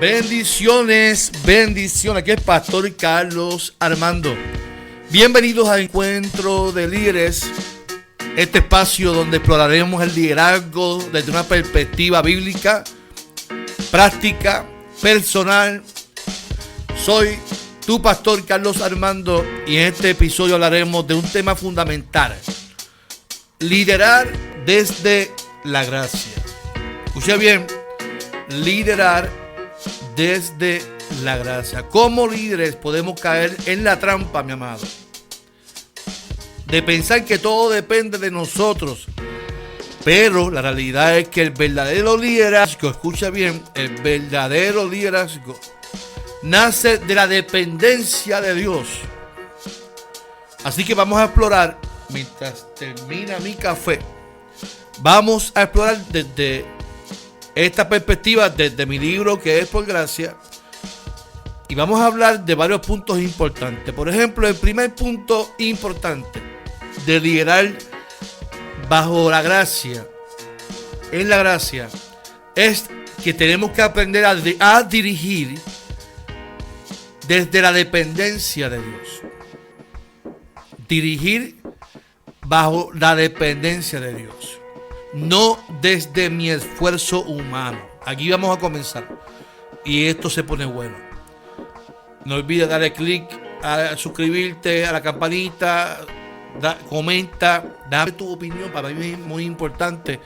Bendiciones, bendiciones. Aquí es Pastor Carlos Armando. Bienvenidos a Encuentro de Líderes, este espacio donde exploraremos el liderazgo desde una perspectiva bíblica, práctica, personal. Soy tu Pastor Carlos Armando y en este episodio hablaremos de un tema fundamental: liderar desde la gracia. Escucha bien, liderar desde la gracia. Como líderes podemos caer en la trampa, mi amado, de pensar que todo depende de nosotros. Pero la realidad es que el verdadero liderazgo, escucha bien, el verdadero liderazgo nace de la dependencia de Dios. Así que vamos a explorar, mientras termina mi café, vamos a explorar desde esta perspectiva, desde mi libro que es Por Gracia, y vamos a hablar de varios puntos importantes. Por ejemplo, el primer punto importante de liderar bajo la gracia, en la gracia, es que tenemos que aprender a dirigir desde la dependencia de Dios. Dirigir bajo la dependencia de Dios, no desde mi esfuerzo humano. Aquí vamos a comenzar y esto se pone bueno. No olvides darle clic a suscribirte, a la campanita, comenta, dame tu opinión, para mí es muy importante.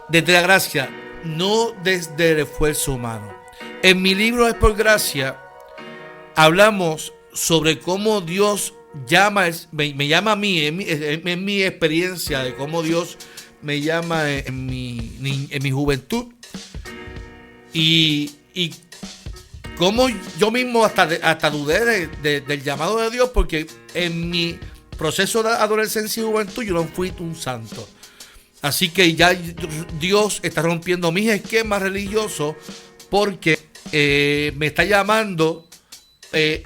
Desde la gracia, no desde el esfuerzo humano. En mi libro Es Por Gracia hablamos sobre cómo Dios me llama a mí, en mi experiencia de cómo Dios me llama en mi juventud, y cómo yo mismo hasta dudé del llamado de Dios, porque en mi proceso de adolescencia y juventud yo no fui un santo. Así que ya Dios está rompiendo mis esquemas religiosos, porque me está llamando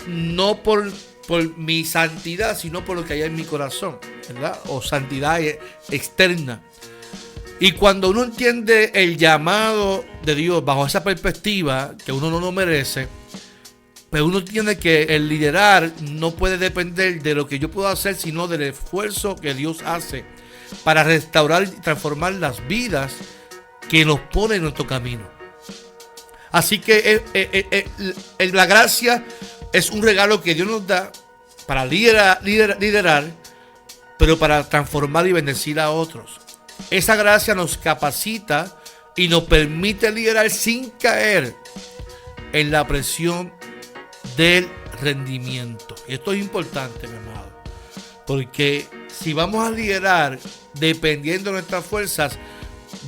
no por mi santidad, sino por lo que hay en mi corazón, ¿verdad? O santidad externa. Y cuando uno entiende el llamado de Dios bajo esa perspectiva, que uno no lo merece, pues uno entiende que el liderar no puede depender de lo que yo puedo hacer, sino del esfuerzo que Dios hace para restaurar y transformar las vidas que nos pone en nuestro camino. Así que la gracia es un regalo que Dios nos da para liderar, pero para transformar y bendecir a otros. Esa gracia nos capacita y nos permite liderar sin caer en la presión del rendimiento. Y esto es importante, mi amado, porque si vamos a liderar dependiendo de nuestras fuerzas,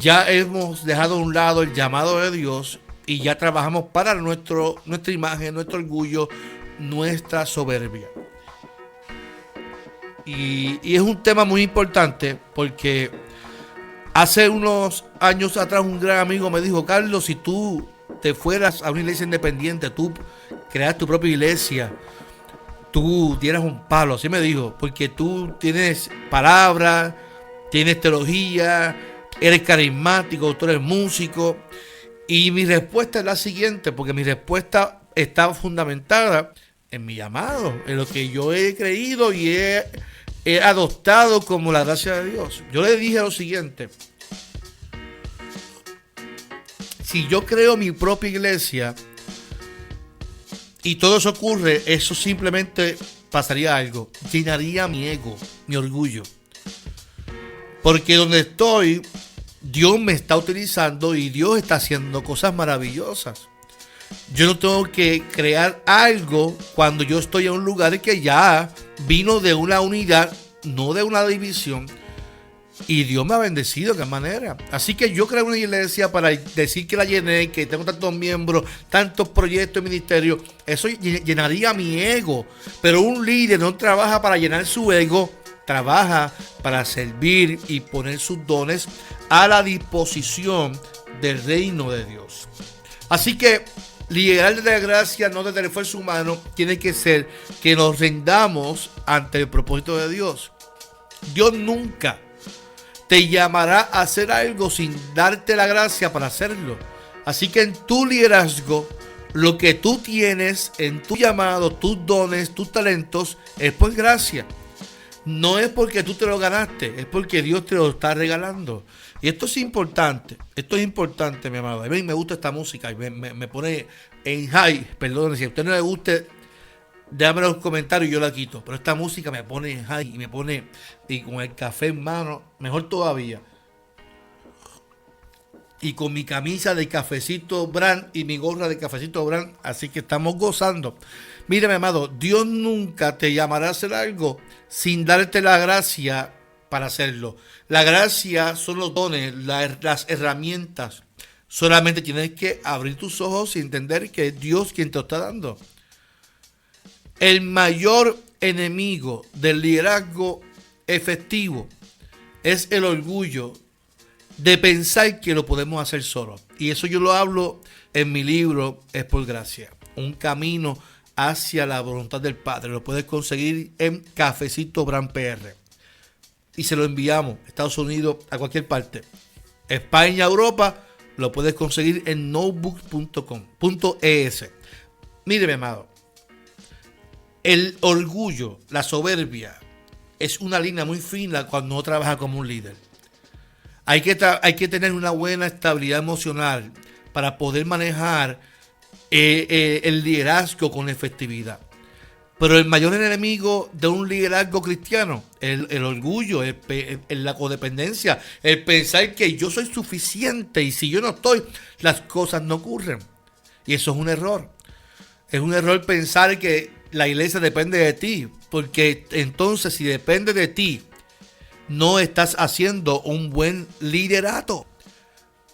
ya hemos dejado a un lado el llamado de Dios y ya trabajamos para nuestra imagen, nuestro orgullo, nuestra soberbia. Y es un tema muy importante, porque hace unos años atrás un gran amigo me dijo: Carlos, si tú te fueras a una iglesia independiente, tú creas tu propia iglesia, tú dieras un palo. Así me dijo, porque tú tienes palabra, tienes teología, eres carismático, tú eres músico. Y mi respuesta es la siguiente, porque mi respuesta está fundamentada en mi llamado, en lo que yo he creído y he adoptado como la gracia de Dios. Yo le dije lo siguiente: si yo creo mi propia iglesia y todo eso ocurre, eso simplemente pasaría algo, llenaría mi ego, mi orgullo. Porque donde estoy, Dios me está utilizando y Dios está haciendo cosas maravillosas. Yo no tengo que crear algo cuando yo estoy en un lugar que ya vino de una unidad, no de una división, y Dios me ha bendecido de qué manera. Así que yo creo una iglesia para decir que la llené, que tengo tantos miembros, tantos proyectos y ministerios. Eso llenaría mi ego. Pero un líder no trabaja para llenar su ego, trabaja para servir y poner sus dones a la disposición del reino de Dios. Así que liderar desde la gracia, no desde el esfuerzo humano, tiene que ser que nos rendamos ante el propósito de Dios. Dios nunca te llamará a hacer algo sin darte la gracia para hacerlo. Así que en tu liderazgo, lo que tú tienes en tu llamado, tus dones, tus talentos, es por gracia. No es porque tú te lo ganaste, es porque Dios te lo está regalando. Y esto es importante, mi amado. A mí me gusta esta música y me pone en high. Perdón, si a usted no le guste, déjame en los comentarios y yo la quito. Pero esta música me pone en high y me pone, y con el café en mano, mejor todavía. Y con mi camisa de Cafecito Brand y mi gorra de Cafecito Brand, así que estamos gozando. Mira, mi amado, Dios nunca te llamará a hacer algo sin darte la gracia para hacerlo. La gracia son los dones, las herramientas. Solamente tienes que abrir tus ojos y entender que es Dios quien te lo está dando. El mayor enemigo del liderazgo efectivo es el orgullo de pensar que lo podemos hacer solo. Y eso yo lo hablo en mi libro, Es por Gracia. Un camino hacia la voluntad del Padre. Lo puedes conseguir en Cafecito Brand PR. Y se lo enviamos a Estados Unidos, a cualquier parte. España, Europa, lo puedes conseguir en notebooks.com.es. Mire, mi amado, el orgullo, la soberbia, es una línea muy fina cuando uno trabaja como un líder. Hay que tener una buena estabilidad emocional para poder manejar el liderazgo con efectividad. Pero el mayor enemigo de un liderazgo cristiano es el orgullo, la codependencia, el pensar que yo soy suficiente y si yo no estoy, las cosas no ocurren. Y eso es un error. Es un error pensar que la iglesia depende de ti, porque entonces si depende de ti, no estás haciendo un buen liderato.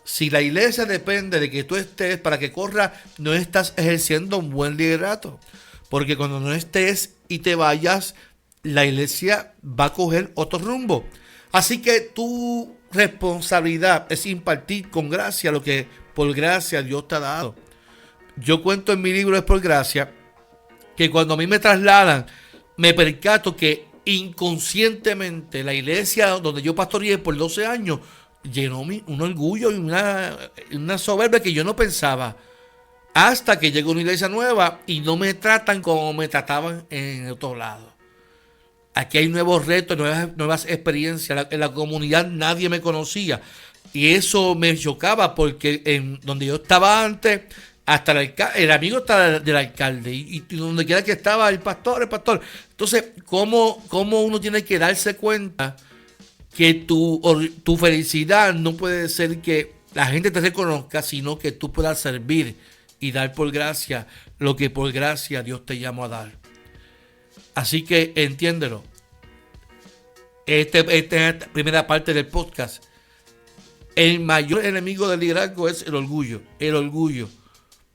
Si la iglesia depende de que tú estés para que corra, no estás ejerciendo un buen liderato. Porque cuando no estés y te vayas, la iglesia va a coger otro rumbo. Así que tu responsabilidad es impartir con gracia lo que por gracia Dios te ha dado. Yo cuento en mi libro Es por Gracia que cuando a mí me trasladan, me percato que inconscientemente la iglesia donde yo pastoreé por 12 años llenó un orgullo y una soberbia que yo no pensaba, hasta que llegó una iglesia nueva y no me tratan como me trataban en otro lado. Aquí hay nuevos retos, nuevas experiencias. En la comunidad nadie me conocía y eso me chocaba porque en donde yo estaba antes, hasta el amigo estaba del alcalde y donde quiera que estaba el pastor. Entonces, ¿cómo uno tiene que darse cuenta que tu felicidad no puede ser que la gente te reconozca, sino que tú puedas servir y dar por gracia lo que por gracia Dios te llamó a dar? Así que entiéndelo. Esta es la primera parte del podcast. El mayor enemigo del liderazgo es el orgullo,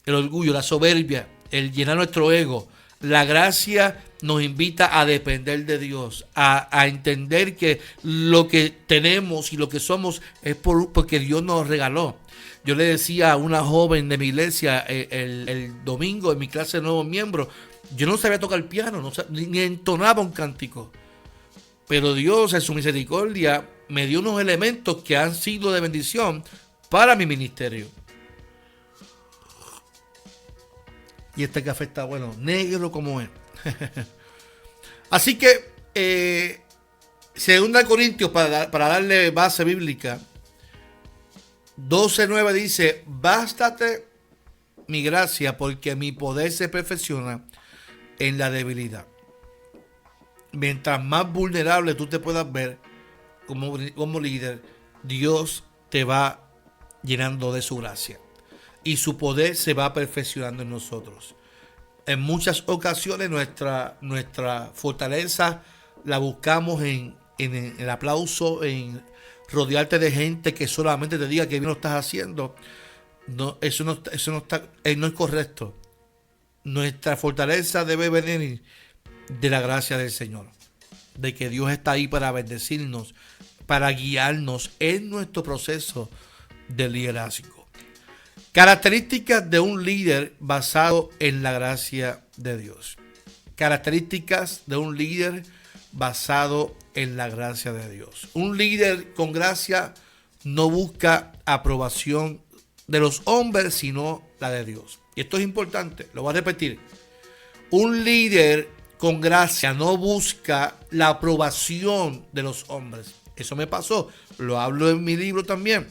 la soberbia, el llenar nuestro ego. La gracia nos invita a depender de Dios, a entender que lo que tenemos y lo que somos es porque Dios nos regaló. Yo le decía a una joven de mi iglesia el domingo en mi clase de nuevos miembros, yo no sabía tocar el piano, ni entonaba un cántico. Pero Dios en su misericordia me dio unos elementos que han sido de bendición para mi ministerio. Y este café está bueno, negro como es. Así que, 2 Corintios, para darle base bíblica, 12:9 dice: bástate mi gracia, porque mi poder se perfecciona en la debilidad. Mientras más vulnerable tú te puedas ver como líder, Dios te va llenando de su gracia y su poder se va perfeccionando en nosotros. En muchas ocasiones nuestra fortaleza la buscamos en el aplauso, en rodearte de gente que solamente te diga que bien lo estás haciendo. No, eso no es correcto. Nuestra fortaleza debe venir de la gracia del Señor, de que Dios está ahí para bendecirnos, para guiarnos en nuestro proceso de liderazgo. Características de un líder basado en la gracia de Dios. Características de un líder basado en la gracia de Dios. Un líder con gracia no busca aprobación de los hombres, sino la de Dios. Y esto es importante, lo voy a repetir. Un líder con gracia no busca la aprobación de los hombres. Eso me pasó, lo hablo en mi libro también.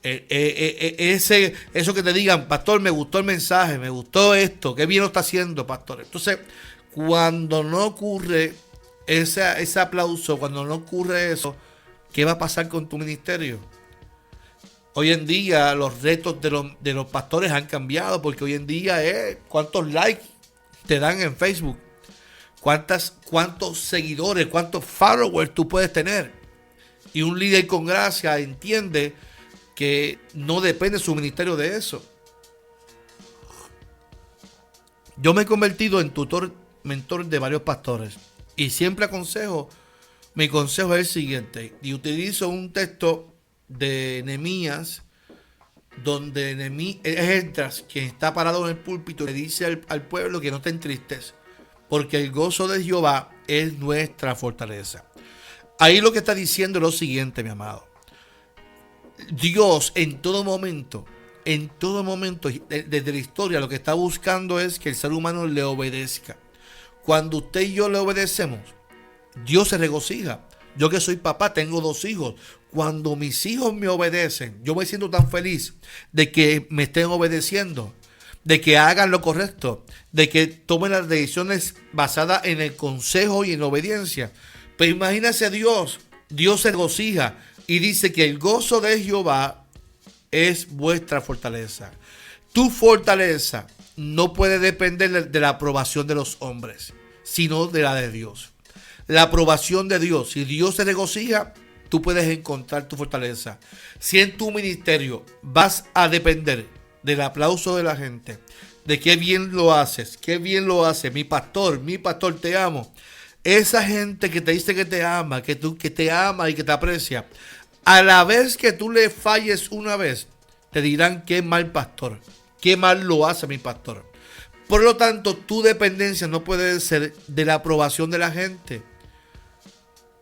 Eso que te digan, pastor, me gustó el mensaje, me gustó esto, qué bien lo está haciendo, pastor. Entonces, cuando no ocurre ese aplauso, cuando no ocurre eso, ¿qué va a pasar con tu ministerio? Hoy en día los retos de los pastores han cambiado, porque hoy en día es cuántos likes te dan en Facebook, cuántos seguidores, cuántos followers tú puedes tener. Y un líder con gracia entiende que no depende su ministerio de eso. Yo me he convertido en tutor, mentor de varios pastores y siempre aconsejo, mi consejo es el siguiente, y utilizo un texto de Nehemías, donde Esdras, quien está parado en el púlpito, le dice al pueblo que no te entristeces, porque el gozo de Jehová es nuestra fortaleza. Ahí lo que está diciendo es lo siguiente, mi amado. Dios en todo momento, desde la historia, lo que está buscando es que el ser humano le obedezca. Cuando usted y yo le obedecemos, Dios se regocija. Yo que soy papá, tengo 2 hijos. Cuando mis hijos me obedecen, yo me siento tan feliz de que me estén obedeciendo, de que hagan lo correcto, de que tomen las decisiones basadas en el consejo y en la obediencia. Pero imagínese a Dios se regocija y dice que el gozo de Jehová es vuestra fortaleza. Tu fortaleza no puede depender de la aprobación de los hombres, sino de la de Dios. La aprobación de Dios. Si Dios se regocija, tú puedes encontrar tu fortaleza. Si en tu ministerio vas a depender del aplauso de la gente, de qué bien lo haces, mi pastor, te amo. Esa gente que te dice que te ama, que te ama y que te aprecia, a la vez que tú le falles una vez, te dirán qué mal pastor, qué mal lo hace mi pastor. Por lo tanto, tu dependencia no puede ser de la aprobación de la gente.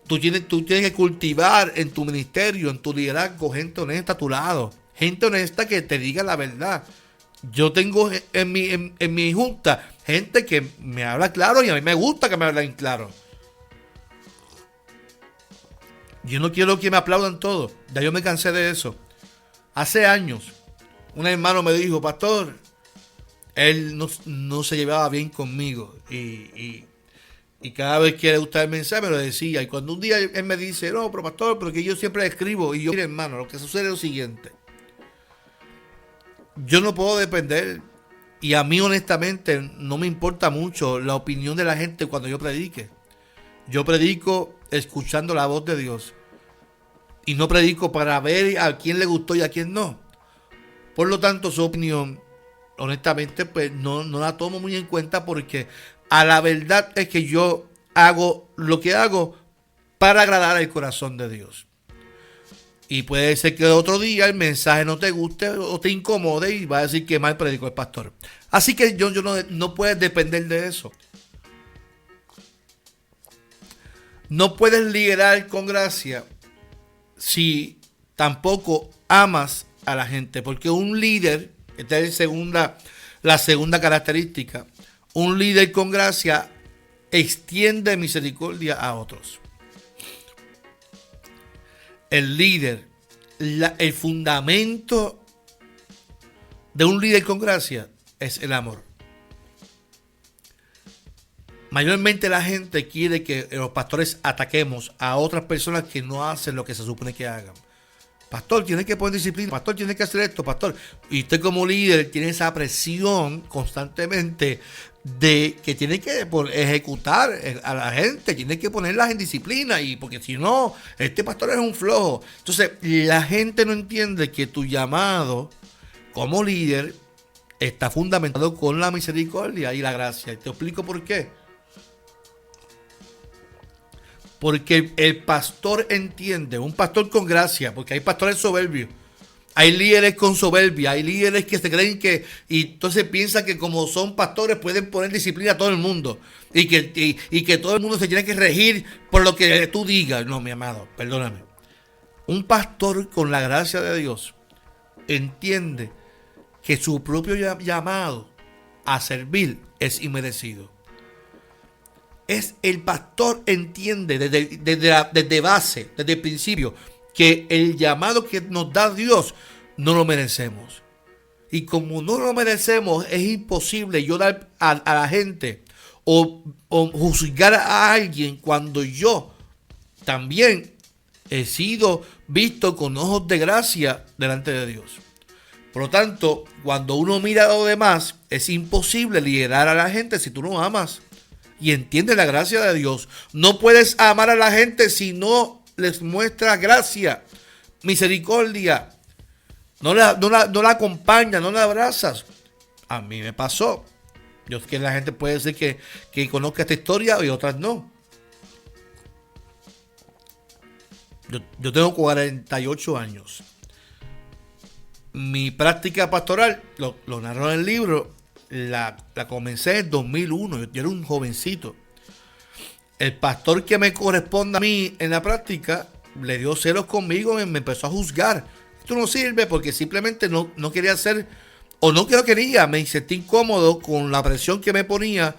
Tú tienes que cultivar en tu ministerio, en tu liderazgo, gente honesta a tu lado. Gente honesta que te diga la verdad. Yo tengo en mi junta gente que me habla claro y a mí me gusta que me hablen claro. Yo no quiero que me aplaudan todo. Ya yo me cansé de eso. Hace años, un hermano me dijo, pastor, él no se llevaba bien conmigo. Y cada vez que le gustaba el mensaje me lo decía. Y cuando un día él me dice, no, pero pastor, porque yo siempre escribo. Y yo, mire, hermano, lo que sucede es lo siguiente. Yo no puedo depender. Y a mí, honestamente, no me importa mucho la opinión de la gente cuando yo predique. Yo predico escuchando la voz de Dios. Y no predico para ver a quién le gustó y a quién no. Por lo tanto, su opinión, honestamente, pues no la tomo muy en cuenta, porque a la verdad es que yo hago lo que hago para agradar al corazón de Dios. Y puede ser que otro día el mensaje no te guste o te incomode y va a decir que mal predicó el pastor. Así que yo no puedes depender de eso. No puedes liderar con gracia si tampoco amas a la gente. Porque un líder, esta es la segunda característica, un líder con gracia extiende misericordia a otros. El líder, el fundamento de un líder con gracia es el amor. Mayormente la gente quiere que los pastores ataquemos a otras personas que no hacen lo que se supone que hagan. Pastor, tiene que poner disciplina. Pastor, tiene que hacer esto, pastor. Y usted como líder tiene esa presión constantemente de que tiene que ejecutar a la gente, tiene que ponerlas en disciplina, y porque si no, este pastor es un flojo. Entonces, la gente no entiende que tu llamado como líder está fundamentado con la misericordia y la gracia. Y te explico por qué. Porque el pastor entiende, un pastor con gracia, porque hay pastores soberbios, hay líderes con soberbia, hay líderes que se creen que, y entonces piensan que como son pastores pueden poner disciplina a todo el mundo, y que todo el mundo se tiene que regir por lo que tú digas. No, mi amado, perdóname. Un pastor con la gracia de Dios entiende que su propio llamado a servir es inmerecido. El pastor entiende desde base, desde el principio, que el llamado que nos da Dios no lo merecemos. Y como no lo merecemos, es imposible yo dar a la gente o juzgar a alguien cuando yo también he sido visto con ojos de gracia delante de Dios. Por lo tanto, cuando uno mira a los demás, es imposible liderar a la gente si tú no amas y entiendes la gracia de Dios. No puedes amar a la gente si no les muestras gracia, misericordia. No la acompañas, no la abrazas. A mí me pasó. Yo sé que la gente puede decir que conozca esta historia y otras no. Yo tengo 48 años. Mi práctica pastoral, lo narro en el libro, la comencé en 2001. Yo era un jovencito. El pastor que me corresponde a mí en la práctica le dio celos conmigo y me empezó a juzgar. Esto no sirve porque simplemente no quería hacer, o no que no quería, me sentí incómodo con la presión que me ponía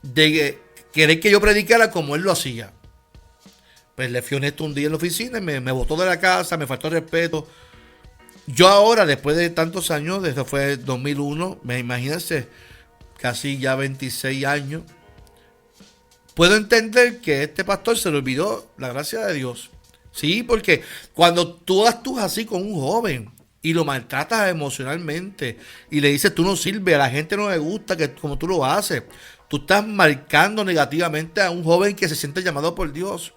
de querer que yo predicara como él lo hacía. Pues le fui honesto un día en la oficina y me botó de la casa, me faltó el respeto. Yo ahora, después de tantos años, desde fue 2001, me imagínense, casi ya 26 años, puedo entender que este pastor se le olvidó la gracia de Dios. Sí, porque cuando tú actúas así con un joven y lo maltratas emocionalmente y le dices tú no sirves, a la gente no le gusta que como tú lo haces, tú estás marcando negativamente a un joven que se siente llamado por Dios.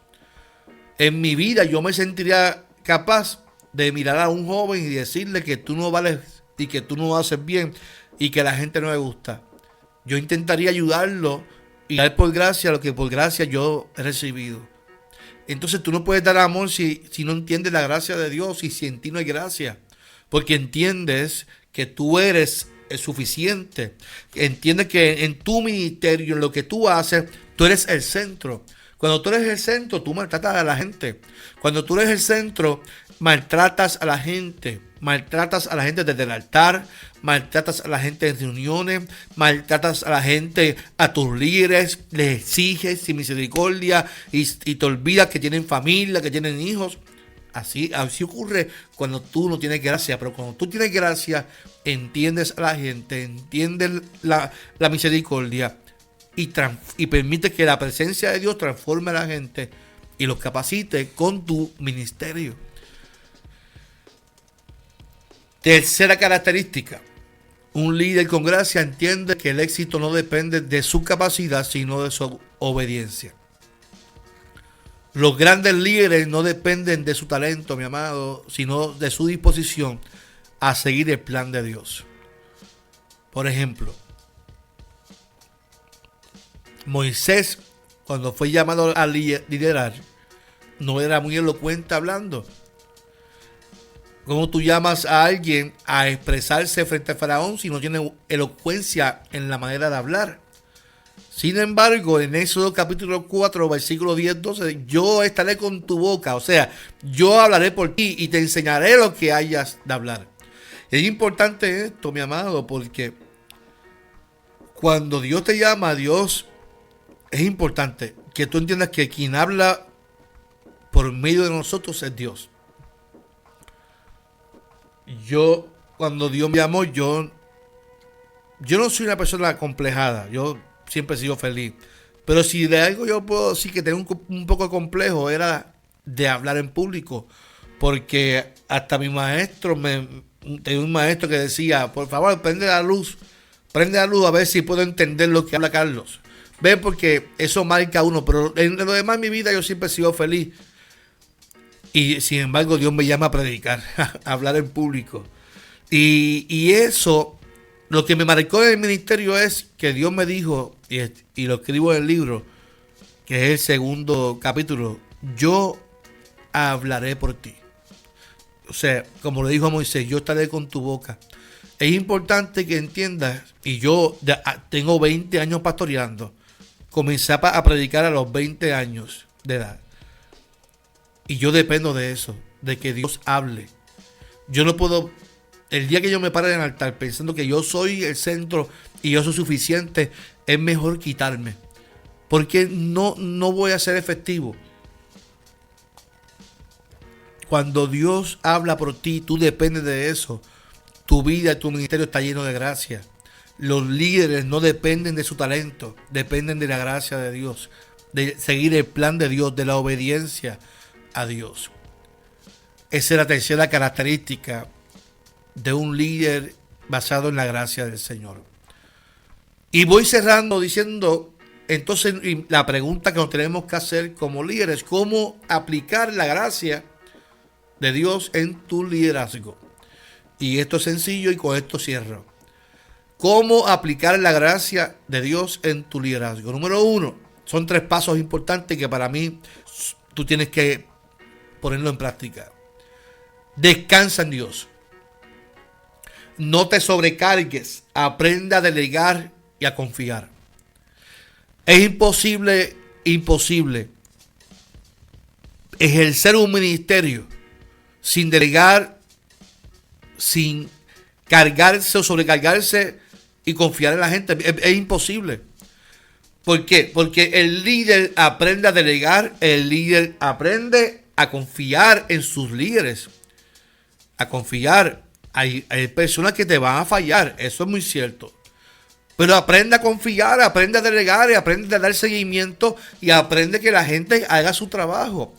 En mi vida yo me sentiría capaz de mirar a un joven y decirle que tú no vales y que tú no haces bien y que a la gente no le gusta. Yo intentaría ayudarlo y dar por gracia lo que por gracia yo he recibido. Entonces tú no puedes dar amor si no entiendes la gracia de Dios y si en ti no hay gracia. Porque entiendes que tú eres suficiente. Entiendes que en tu ministerio, en lo que tú haces, tú eres el centro. Cuando tú eres el centro, tú maltratas a la gente. Cuando tú eres el centro, maltratas a la gente. Maltratas a la gente desde el altar, maltratas a la gente en reuniones, maltratas a la gente, a tus líderes, les exiges sin misericordia y te olvidas que tienen familia, que tienen hijos. Así ocurre cuando tú no tienes gracia, pero cuando tú tienes gracia, entiendes a la gente, entiendes la misericordia y permite que la presencia de Dios transforme a la gente y los capacite con tu ministerio. Tercera característica, un líder con gracia entiende que el éxito no depende de su capacidad, sino de su obediencia. Los grandes líderes no dependen de su talento, mi amado, sino de su disposición a seguir el plan de Dios. Por ejemplo, Moisés, cuando fue llamado a liderar, no era muy elocuente hablando. ¿Cómo tú llamas a alguien a expresarse frente a Faraón si no tiene elocuencia en la manera de hablar? Sin embargo, en Éxodo capítulo 4, versículo 10-12, yo estaré con tu boca, o sea, yo hablaré por ti y te enseñaré lo que hayas de hablar. Es importante esto, mi amado, porque cuando Dios te llama, Dios, es importante que tú entiendas que quien habla por medio de nosotros es Dios. Cuando Dios me llamó, yo no soy una persona acomplejada. Yo siempre he sido feliz. Pero si de algo yo puedo decir que tengo un poco de complejo, era de hablar en público. Porque hasta mi maestro, tenía un maestro que decía, por favor, prende la luz a ver si puedo entender lo que habla Carlos. Ve, porque eso marca a uno. Pero en lo demás, en mi vida, yo siempre he sido feliz. Y sin embargo, Dios me llama a predicar, a hablar en público. Y eso, lo que me marcó en el ministerio es que Dios me dijo, y lo escribo en el libro, que es el segundo capítulo, yo hablaré por ti. O sea, como le dijo a Moisés, yo estaré con tu boca. Es importante que entiendas, y yo tengo 20 años pastoreando, comencé a predicar a los 20 años de edad. Y yo dependo de eso, de que Dios hable. Yo no puedo el día que yo me pare en el altar pensando que yo soy el centro y yo soy suficiente, es mejor quitarme. Porque no voy a ser efectivo. Cuando Dios habla por ti, tú dependes de eso. Tu vida y tu ministerio está lleno de gracia. Los líderes no dependen de su talento, dependen de la gracia de Dios, de seguir el plan de Dios, de la obediencia a Dios. Esa es la tercera característica de un líder basado en la gracia del Señor. Y voy cerrando diciendo, entonces, la pregunta que nos tenemos que hacer como líderes, ¿cómo aplicar la gracia de Dios en tu liderazgo? Y esto es sencillo y con esto cierro. ¿Cómo aplicar la gracia de Dios en tu liderazgo? Número 1, son 3 pasos importantes que para mí tú tienes que ponerlo en práctica. Descansa en Dios. No te sobrecargues. Aprende a delegar y a confiar. Es imposible ejercer un ministerio sin delegar, sin cargarse o sobrecargarse y confiar en la gente. Es imposible. ¿Por qué? Porque el líder aprende a delegar, el líder aprende a confiar en sus líderes. A confiar. Hay personas que te van a fallar, eso es muy cierto. Pero aprende a confiar, aprende a delegar, y aprende a dar seguimiento y aprende que la gente haga su trabajo.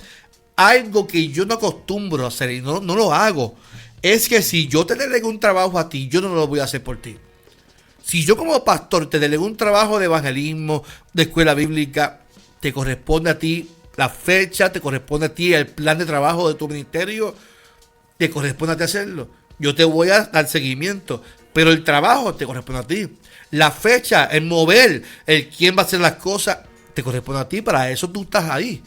Algo que yo no acostumbro a hacer y no lo hago, es que si yo te delego un trabajo a ti, yo no lo voy a hacer por ti. Si yo como pastor te delego un trabajo de evangelismo, de escuela bíblica, te corresponde a ti la fecha, te corresponde a ti el plan de trabajo de tu ministerio, te corresponde a ti hacerlo. Yo te voy a dar seguimiento, pero el trabajo te corresponde a ti. La fecha, el mover, el quién va a hacer las cosas, te corresponde a ti. Para eso tú estás ahí.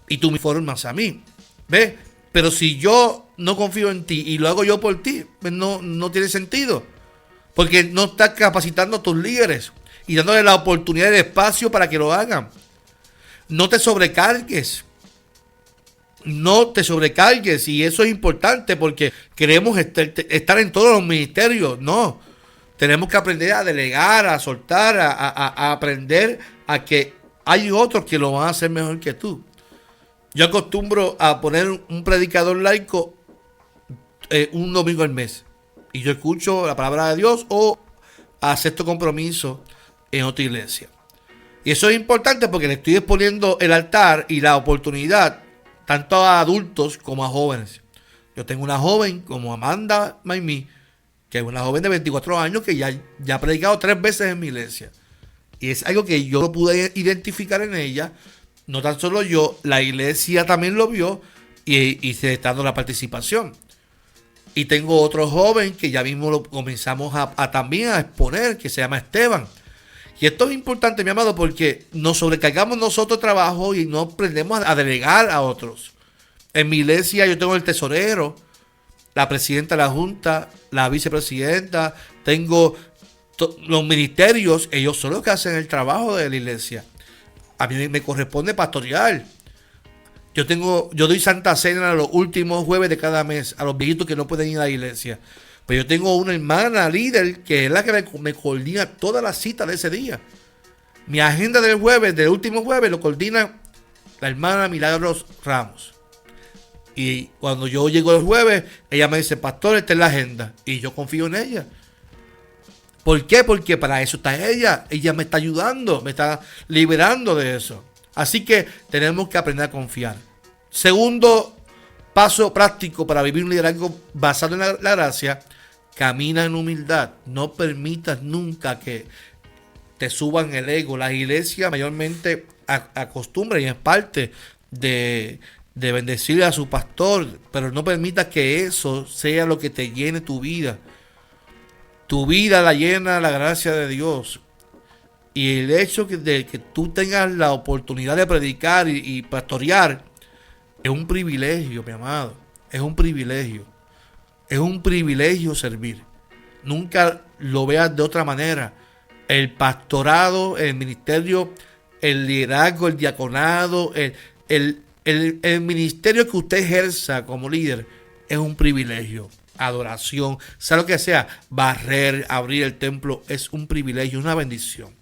Y tú me informas a mí. ¿Ves? Pero si yo no confío en ti y lo hago yo por ti, pues no tiene sentido. Porque no estás capacitando a tus líderes y dándole la oportunidad de espacio para que lo hagan. No te sobrecargues. No te sobrecargues. Y eso es importante porque queremos estar en todos los ministerios. No. Tenemos que aprender a delegar, a soltar, a aprender a que hay otros que lo van a hacer mejor que tú. Yo acostumbro a poner un predicador laico un domingo al mes. Y yo escucho la palabra de Dios o acepto compromiso en otra iglesia. Y eso es importante porque le estoy exponiendo el altar y la oportunidad tanto a adultos como a jóvenes. Yo tengo una joven como Amanda Maimí, que es una joven de 24 años que ya ha predicado 3 veces en mi iglesia. Y es algo que yo lo pude identificar en ella. No tan solo yo, la iglesia también lo vio y se está dando la participación. Y tengo otro joven que ya mismo lo comenzamos también a exponer, que se llama Esteban. Y esto es importante, mi amado, porque nos sobrecargamos nosotros trabajo y no aprendemos a delegar a otros. En mi iglesia yo tengo el tesorero, la presidenta de la junta, la vicepresidenta, tengo los ministerios, ellos son los que hacen el trabajo de la iglesia. A mí me corresponde pastorear. Yo doy Santa Cena los últimos jueves de cada mes a los viejitos que no pueden ir a la iglesia. Pero yo tengo una hermana líder que es la que me coordina todas las citas de ese día. Mi agenda del último jueves, lo coordina la hermana Milagros Ramos. Y cuando yo llego el jueves, ella me dice, pastor, esta es la agenda. Y yo confío en ella. ¿Por qué? Porque para eso está ella. Ella me está ayudando, me está liberando de eso. Así que tenemos que aprender a confiar. Segundo paso práctico para vivir un liderazgo basado en la gracia: camina en humildad. No permitas nunca que te suban el ego. Las iglesias mayormente acostumbran y es parte de bendecirle a su pastor, pero no permitas que eso sea lo que te llene tu vida. Tu vida la llena la gracia de Dios. Y el hecho de que tú tengas la oportunidad de predicar y pastorear es un privilegio, mi amado. Es un privilegio. Es un privilegio servir. Nunca lo veas de otra manera. El pastorado, el ministerio, el liderazgo, el diaconado, el ministerio que usted ejerza como líder es un privilegio. adoración, sea lo que sea, barrer, abrir el templo, es un privilegio, una bendición.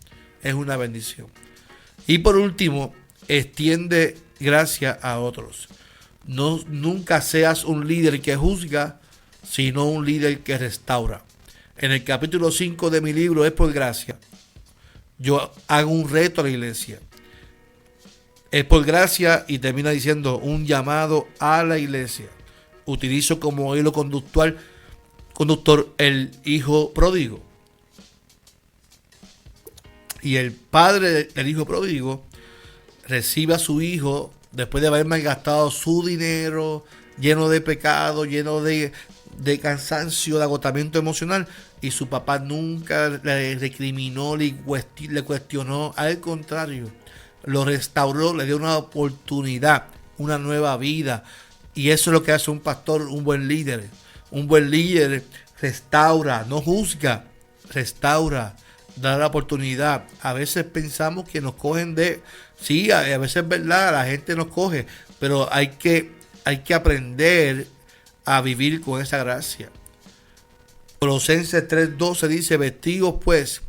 Es una bendición. Y por último, extiende gracia a otros. No, nunca seas un líder que juzga, sino un líder que restaura. En el capítulo 5 de mi libro, Es por Gracia, yo hago un reto a la iglesia. Es por gracia y termina diciendo un llamado a la iglesia. Utilizo como hilo conductor el hijo pródigo. Y el padre del hijo pródigo recibe a su hijo después de haber malgastado su dinero, lleno de pecado, lleno de cansancio, de agotamiento emocional, y su papá nunca le recriminó, le cuestionó, al contrario, lo restauró, le dio una oportunidad, una nueva vida. Y eso es lo que hace un pastor, un buen líder. Un buen líder restaura, no juzga, restaura, da la oportunidad. A veces pensamos que nos cogen sí, a veces es verdad, la gente nos coge, pero hay que aprender a vivir con esa gracia. Colosenses 3:12 dice: vestidos pues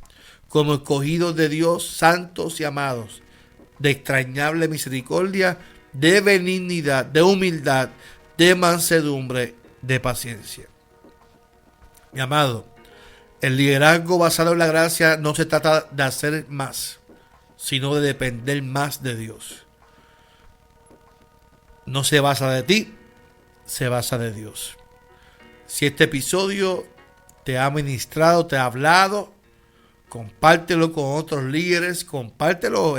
como escogidos de Dios, santos y amados, de extrañable misericordia, de benignidad, de humildad, de mansedumbre, de paciencia. Mi amado, el liderazgo basado en la gracia no se trata de hacer más, sino de depender más de Dios. No se basa de ti, se basa de Dios. Si este episodio te ha ministrado, te ha hablado, compártelo con otros líderes, compártelo.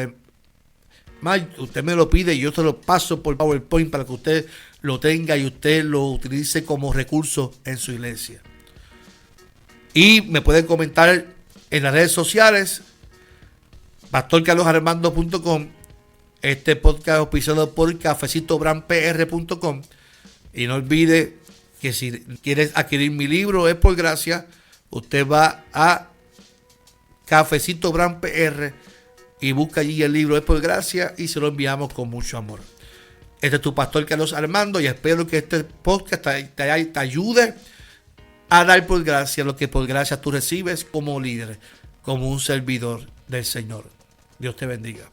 Más, usted me lo pide y yo te lo paso por PowerPoint para que usted lo tenga y usted lo utilice como recurso en su iglesia. Y me pueden comentar en las redes sociales, pastorcarlosarmando.com. Este podcast es auspiciado por cafecitobrandpr.com. Y no olvide que si quieres adquirir mi libro, Es por Gracia, usted va a Cafecito Brand PR y busca allí el libro Es por Gracia y se lo enviamos con mucho amor. Este es tu pastor Carlos Armando y espero que este podcast te ayude a dar por gracia lo que por gracia tú recibes como líder, como un servidor del Señor. Dios te bendiga.